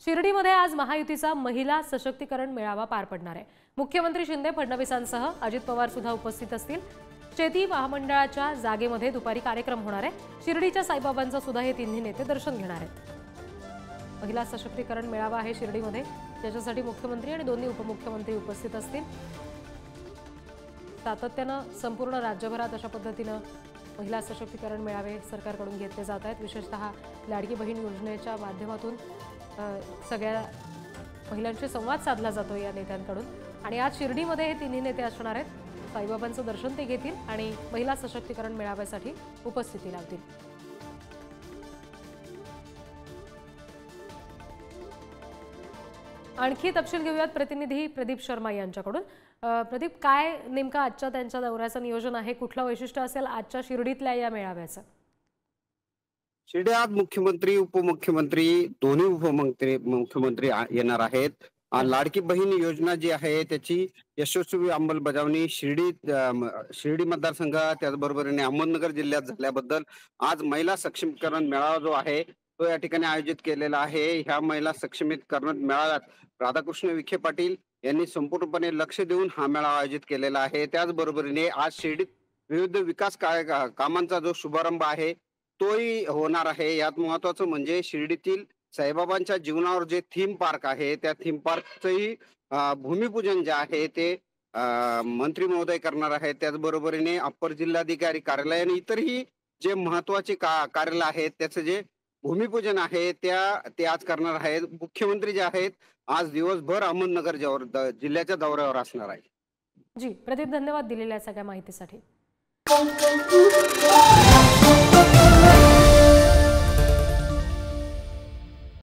शिर्डीमध्ये आज महायुतीचा महिला सशक्तीकरण मेळावा पार पडणार आहे। मुख्यमंत्री शिंदे फडणवीसांसह अजित पवार सुद्धा उपस्थित असतील। शेती महामंडळाच्या जागेमध्ये दुपारी कार्यक्रम होणार आहे। शिर्डीच्या साईबाबांचं सुद्धा हे तिन्ही नेते दर्शन घेणार आहेत। महिला सशक्तीकरण मेळावा आहे शिर्डीमध्ये, ज्याच्यासाठी मुख्यमंत्री आणि दोन्ही उपमुख्यमंत्री उपस्थित असतील। सातत्यानं संपूर्ण राज्यभरात अशा पद्धतीनं महिला सशक्तीकरण मेळावे सरकारकडून घेतले जात आहेत। विशेषतः लाडकी बहीण योजनेच्या माध्यमातून सगळ्या महिलांशी संवाद साधला जातो या नेत्यांकडून। आणि आज शिर्डीमध्ये हे तिन्ही नेते असणार आहेत। साईबाबांचं दर्शन ते घेतील आणि महिला सशक्तीकरण मेळाव्यासाठी उपस्थिती लावतील। आणखी तपशील घेऊयात प्रतिनिधी प्रदीप शर्मा यांच्याकडून। प्रदीप, काय नेमका आजच्या त्यांच्या दौऱ्याचं नियोजन आहे? कुठलं वैशिष्ट्य असेल आजच्या शिर्डीतल्या या मेळाव्याचं? शिर्डीत मुख्यमंत्री उपमुख्यमंत्री दोन्ही मुख्यमंत्री येणार आहेत। लाडकी बहीण योजना जी आहे त्याची यशस्वी अंमलबजावणी शिर्डी मतदारसंघ त्याचबरोबरीने अहमदनगर जिल्ह्यात झाल्याबद्दल आज महिला सक्षमीकरण मेळावा जो आहे तो या ठिकाणी आयोजित केलेला आहे। ह्या महिला सक्षमीकरण मेळाव्यात राधाकृष्ण विखे पाटील यांनी संपूर्णपणे लक्ष देऊन हा मेळावा आयोजित केलेला आहे। त्याचबरोबरीने आज शिर्डीत विविध विकास कामांचा जो शुभारंभ आहे तोही होणार आहे। यात महत्वाचं म्हणजे शिर्डीतील साईबाबांच्या जीवनावर जे थीम पार्क आहे त्या थीम पार्कचंही भूमिपूजन जे आहे ते मंत्री महोदय करणार आहेत। त्याचबरोबरीने अप्पर जिल्हाधिकारी कार्यालय आणि इतरही जे महत्वाचे कार्यालय आहेत त्याचं जे भूमिपूजन आहे ते आज करणार आहेत। मुख्यमंत्री जे आहेत आज दिवसभर अहमदनगर जिल्ह्याच्या दौऱ्यावर असणार आहे। जी प्रदीप, धन्यवाद दिलेल्या सगळ्या माहितीसाठी।